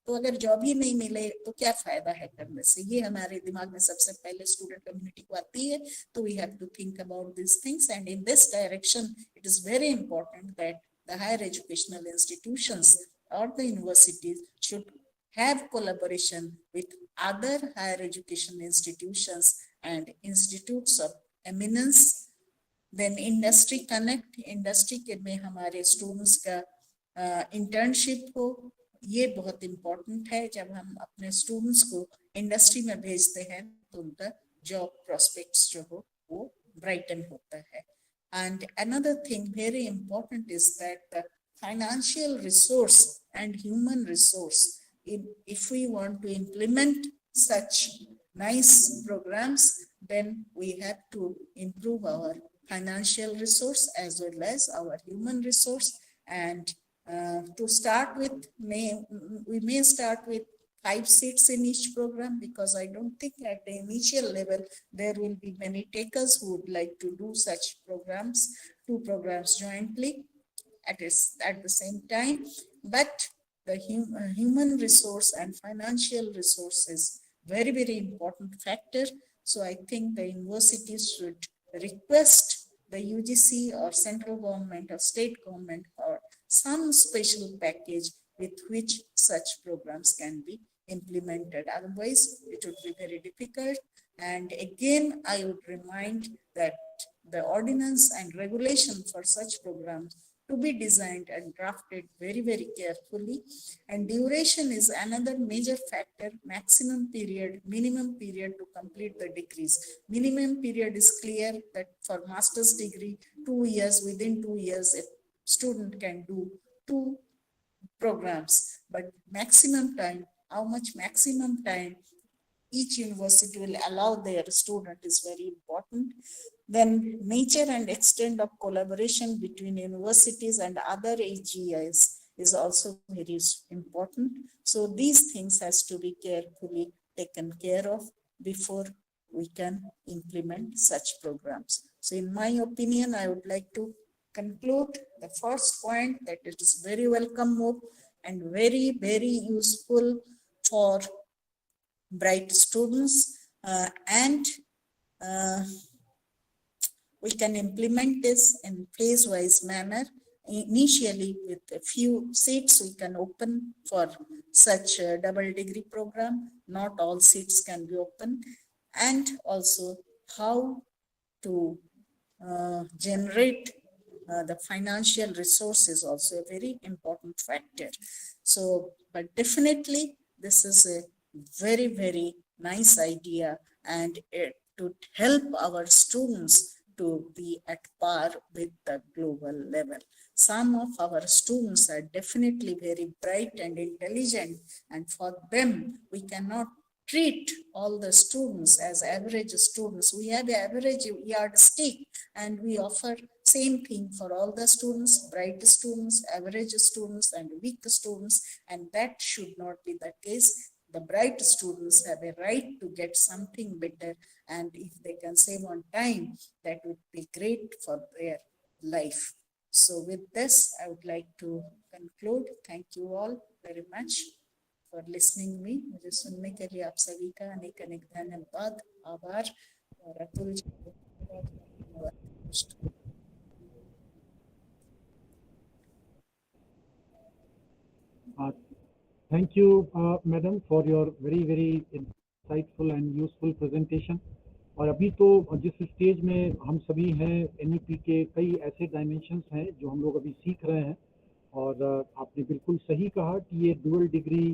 तो अगर जॉब ही नहीं मिले तो क्या फायदा है करने से, ये हमारे दिमाग में सबसे पहले स्टूडेंट कम्युनिटी को आती है. तो we have to think about this things, and in this direction it is very important that the higher educational institutions or the universities should have collaboration with other higher education institutions and institutes of eminence. Then industry connect, industry के में हमारे students का internship हो, ये बहुत important है. जब हम अपने students को industry में भेजते हैं तो उनका job prospects जो हो वो brighten होता है. And another thing very important is that the financial resource and human resource, if we want to implement such nice programs, then we have to improve our financial resource as well as our human resource. And to start with, we may start with 5 seats in each program, because I don't think at the initial level there will be many takers who would like to do such programs, 2 programs jointly at the same time. But the human resource and financial resource is very, very important factor. So I think the universities should request the UGC or central government or state government or some special package with which such programs can be implemented. Otherwise, it would be very difficult. And again, I would remind that the ordinance and regulation for such programs to be designed and drafted very, very carefully. And duration is another major factor. Maximum period, minimum period to complete the degrees. Minimum period is clear that for master's degree, 2 years, within 2 years, a student can do 2 programs. But maximum time, how much maximum time each university will allow their student is very important. Then nature and extent of collaboration between universities and other HEls is also very important. So these things has to be carefully taken care of before we can implement such programs. So in my opinion, I would like to conclude the first point that it is very welcome move and very, very useful for bright students, and we can implement this in phase-wise manner. Initially, with a few seats, we can open for such a double degree program. Not all seats can be open. And also how to generate the financial resources also a very important factor. So, but definitely this is a very, very nice idea, and it would help our students to be at par with the global level. Some of our students are definitely very bright and intelligent, and for them, we cannot treat all the students as average students. We have an average yardstick, and we offer same thing for all the students, bright students, average students, and weak students, and that should not be the case. The bright students have a right to get something better, and if they can save on time, that would be great for their life. So with this, I would like to conclude. Thank you all very much for listening me. मुझे सुनने के लिए आप सभी का अनेक अनेक धन्यवाद, आभार, और अतुल जी को बहुत धन्यवाद. Thank you, madam, for your very, very insightful and useful presentation. और अभी तो जिस स्टेज में हम सभी हैं, NEP के कई ऐसे डायमेंशंस हैं जो हम लोग अभी सीख रहे हैं, और आपने बिल्कुल सही कहा कि ये डुअल डिग्री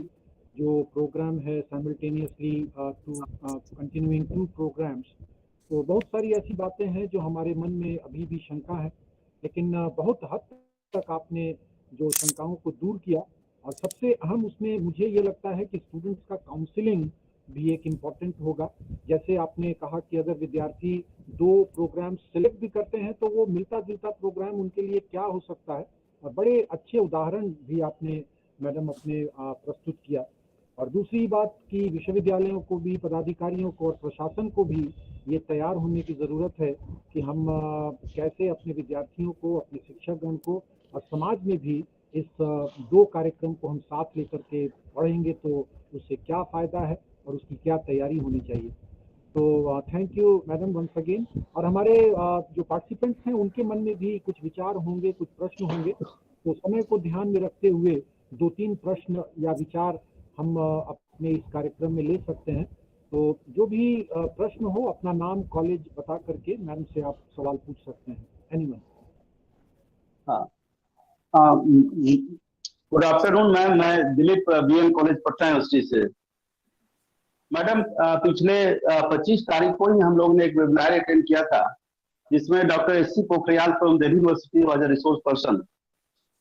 जो प्रोग्राम है साइमल्टेनियसली टू कंटिन्यूइंग 2 प्रोग्राम्स, तो बहुत सारी ऐसी बातें हैं जो हमारे मन में अभी भी शंका है, लेकिन बहुत हद तक आपने जो शंकाओं को दूर किया. और सबसे अहम उसमें मुझे ये लगता है कि स्टूडेंट्स का काउंसलिंग भी एक इम्पॉर्टेंट होगा. जैसे आपने कहा कि अगर विद्यार्थी 2 प्रोग्राम सिलेक्ट भी करते हैं तो वो मिलता जुलता प्रोग्राम उनके लिए क्या हो सकता है, और बड़े अच्छे उदाहरण भी आपने मैडम अपने प्रस्तुत किया. और दूसरी बात कि विश्वविद्यालयों को भी, पदाधिकारियों को और प्रशासन को भी ये तैयार होने की ज़रूरत है कि हम कैसे अपने विद्यार्थियों को, अपने शिक्षकगण को और समाज में भी इस दो कार्यक्रम को हम साथ लेकर के पढ़ेंगे तो उससे क्या फ़ायदा है और उसकी क्या तैयारी होनी चाहिए। तो thank you madam once again. और हमारे जो पार्टिसिपेंट्स हैं उनके मन में भी कुछ विचार होंगे, कुछ प्रश्न होंगे, तो समय को ध्यान में रखते हुए 2-3 प्रश्न या विचार हम अपने इस कार्यक्रम में ले सकते हैं। तो जो भी प्रश्न हो अपना नाम कॉलेज बता करके मैम से आप सवाल पूछ सकते हैं। एनीवन। हाँ, गुड आफ्टरनून मैम, मैं Dilip BN college Patna university से। मैडम, पिछले 25 तारीख को ही हम लोग ने एक वेबिनार अटेंड किया था जिसमें doctor SC. Pokhriyal from Delhi university was a resource person.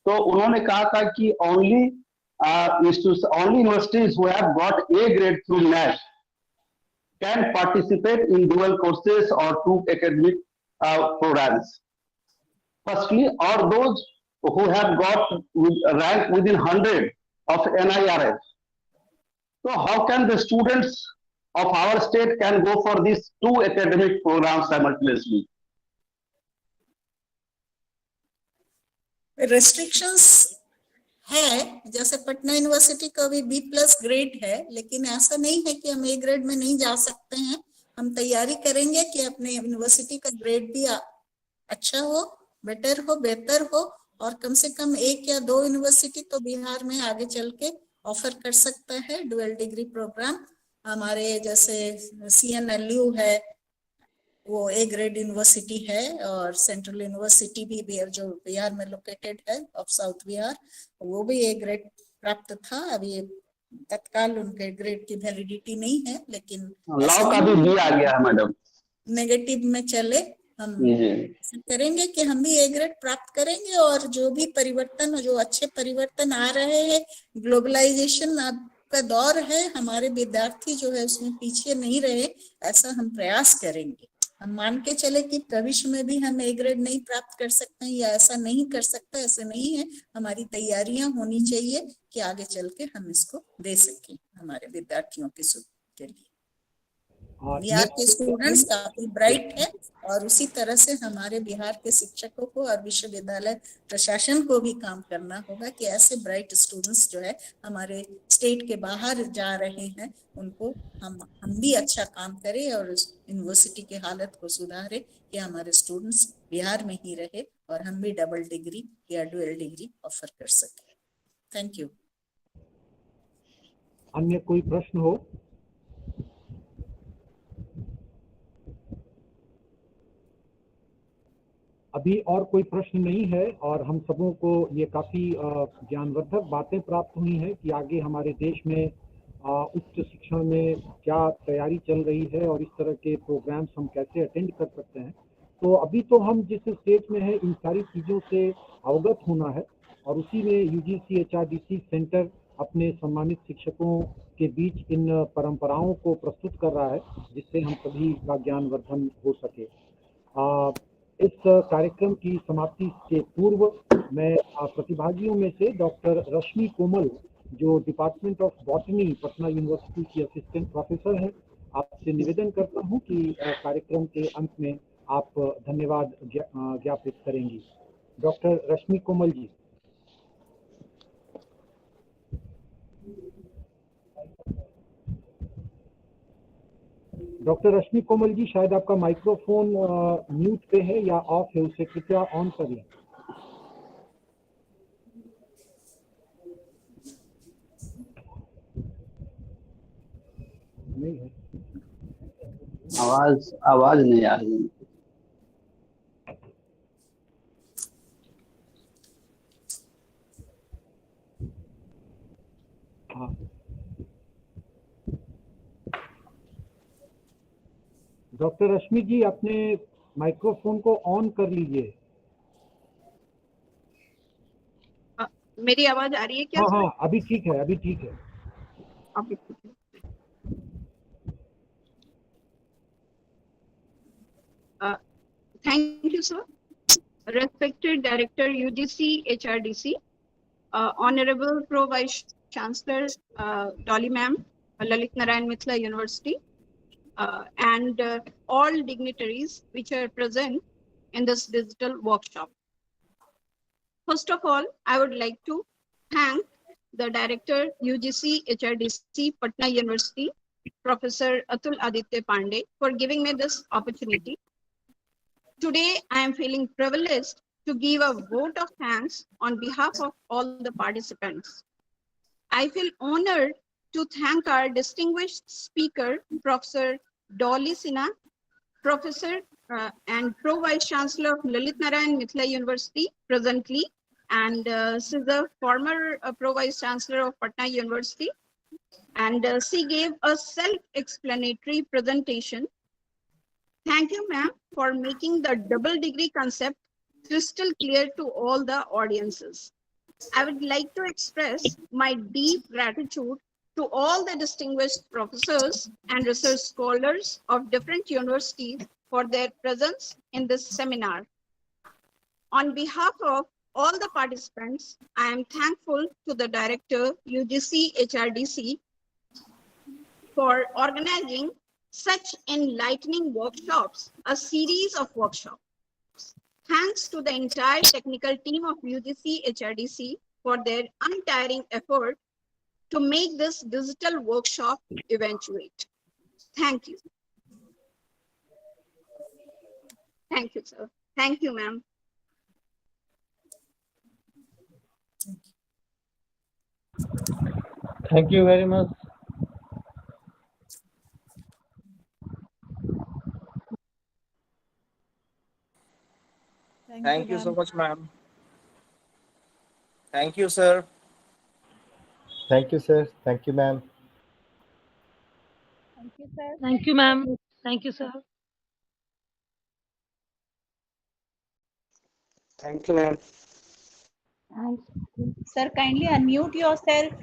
तो उन्होंने कहा था कि only universities who have got A grade through NAT can participate in dual courses or two academic programs. Firstly, or those who have got rank within 100 of NIRF. So how can the students of our state can go for these two academic programs simultaneously? Restrictions है, जैसे Patna university का भी B+ grade है, लेकिन ऐसा नहीं है कि हम A ग्रेड में नहीं जा सकते हैं। हम तैयारी करेंगे कि अपने यूनिवर्सिटी का ग्रेड भी अच्छा हो, बेटर हो, बेहतर हो, और कम से कम 1 या 2 यूनिवर्सिटी तो बिहार में आगे चल के ऑफर कर सकता है डुअल डिग्री प्रोग्राम। हमारे जैसे CNLU है, वो A ग्रेड यूनिवर्सिटी है, और सेंट्रल यूनिवर्सिटी भी जो बिहार में लोकेटेड है ऑफ साउथ बिहार, वो भी A ग्रेड प्राप्त था। अभी तत्काल उनके ग्रेड की वैलिडिटी नहीं है, लेकिन लॉ का भी आ गया है मैडम, नेगेटिव में चले हम करेंगे कि हम भी A ग्रेड प्राप्त करेंगे। और जो भी परिवर्तन, जो अच्छे परिवर्तन आ रहे हैं, ग्लोबलाइजेशन का दौर है, हमारे विद्यार्थी जो है उसमें पीछे नहीं रहे, ऐसा हम प्रयास करेंगे। हम मान के चले कि भविष्य में भी हम A ग्रेड नहीं प्राप्त कर सकते हैं या ऐसा नहीं कर सकते, ऐसे नहीं है। हमारी तैयारियां होनी चाहिए कि आगे चल के हम इसको दे सकें हमारे विद्यार्थियों के सुख के लिए। बिहार के स्टूडेंट्स काफी ब्राइट है, और उसी तरह से हमारे बिहार के शिक्षकों को और विश्वविद्यालय प्रशासन को भी काम करना होगा कि ऐसे ब्राइट स्टूडेंट्स जो है हमारे स्टेट के बाहर जा रहे हैं, उनको हम भी अच्छा काम करें और यूनिवर्सिटी की हालत को सुधारे कि हमारे स्टूडेंट्स बिहार में ही रहे और हम भी डबल डिग्री या डुअल डिग्री ऑफर कर सके। Thank you. अन्य कोई प्रश्न हो? अभी और कोई प्रश्न नहीं है, और हम सबों को ये काफ़ी ज्ञानवर्धक बातें प्राप्त हुई हैं कि आगे हमारे देश में उच्च शिक्षा में क्या तैयारी चल रही है और इस तरह के प्रोग्राम्स हम कैसे अटेंड कर सकते हैं। तो अभी तो हम जिस स्टेज में हैं इन सारी चीज़ों से अवगत होना है, और उसी में UGC-HRDC सेंटर अपने सम्मानित शिक्षकों के बीच इन परंपराओं को प्रस्तुत कर रहा है जिससे हम सभी का ज्ञानवर्धन हो सके। इस कार्यक्रम की समाप्ति के पूर्व मैं प्रतिभागियों में से डॉक्टर रश्मि कोमल, जो department of botany Patna university की असिस्टेंट प्रोफेसर हैं, आपसे निवेदन करता हूं कि कार्यक्रम के अंत में आप धन्यवाद ज्ञापित करेंगी। डॉक्टर रश्मि कोमल जी। डॉक्टर रश्मि कोमल जी, शायद आपका माइक्रोफोन म्यूट पे है या ऑफ है, उसे कृपया ऑन कर लें। नहीं है, आवाज नहीं आ रही। हाँ, डॉक्टर रश्मि जी, अपने माइक्रोफोन को ऑन कर लीजिए। मेरी आवाज आ रही है क्या? हाँ, अभी ठीक है, अभी ठीक है। Thank you, sir. Respected Director UGC-HRDC, Honorable Pro Vice-Chancellor Dolly Ma'am, Lalit Narayan Mithila University, and all dignitaries which are present in this digital workshop. First of all, I would like to thank the Director, UGC-HRDC, Patna University, Professor Atul Aditya Pandey, for giving me this opportunity. Today, I am feeling privileged to give a vote of thanks on behalf of all the participants. I feel honored to thank our distinguished speaker, Professor Dolly Sinha, Professor and Pro Vice-Chancellor of Lalit Narayan Mithila University presently, and she's the former Pro Vice-Chancellor of Patna University. And she gave a self-explanatory presentation. Thank you, ma'am, for making the double degree concept crystal clear to all the audiences. I would like to express my deep gratitude to all the distinguished professors and research scholars of different universities for their presence in this seminar. On behalf of all the participants, I am thankful to the Director, UGC-HRDC, for organizing such enlightening workshops, a series of workshops. Thanks to the entire technical team of UGC-HRDC for their untiring effort to make this digital workshop eventuate. Thank you. Thank you, sir. Thank you, ma'am. Thank you very much. Thank you so much, ma'am. Thank you, sir. Thank you, sir. Thank you, ma'am. Thank you, ma'am. Thank you, sir. Thank you, ma'am. Sir, kindly unmute yourself.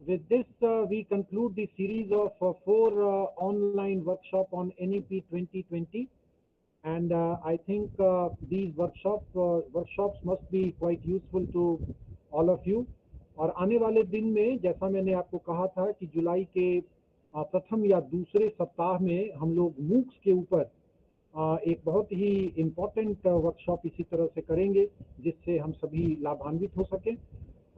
With this, we conclude the series of 4 online workshop on NEP 2020. And I think these workshops must be quite useful to all of you. और आने वाले दिन में जैसा मैंने आपको कहा था कि जुलाई के प्रथम या दूसरे सप्ताह में हम लोग मूक्स के ऊपर एक बहुत ही इम्पोर्टेंट वर्कशॉप इसी तरह से करेंगे जिससे हम सभी लाभान्वित हो सकें।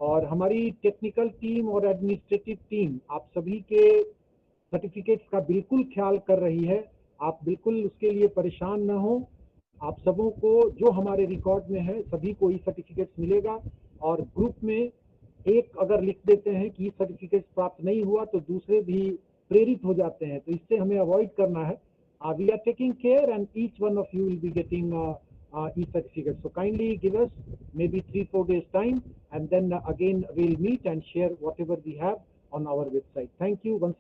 और हमारी टेक्निकल टीम और एडमिनिस्ट्रेटिव टीम आप सभी के सर्टिफिकेट्स का बिल्कुल ख्याल कर रही है। आप बिल्कुल उसके लिए परेशान न हो। आप सबों को जो हमारे रिकॉर्ड में है सभी को ई सर्टिफिकेट्स मिलेगा। और ग्रुप में एक अगर लिख देते हैं कि सर्टिफिकेट प्राप्त नहीं हुआ तो दूसरे भी प्रेरित हो जाते हैं, तो इससे हमें अवॉइड करना है। We are taking care and each one of you will be getting e-certificate. So kindly give us maybe 3-4 days time, and then again we'll meet and share whatever we have on our website. Thank you once again.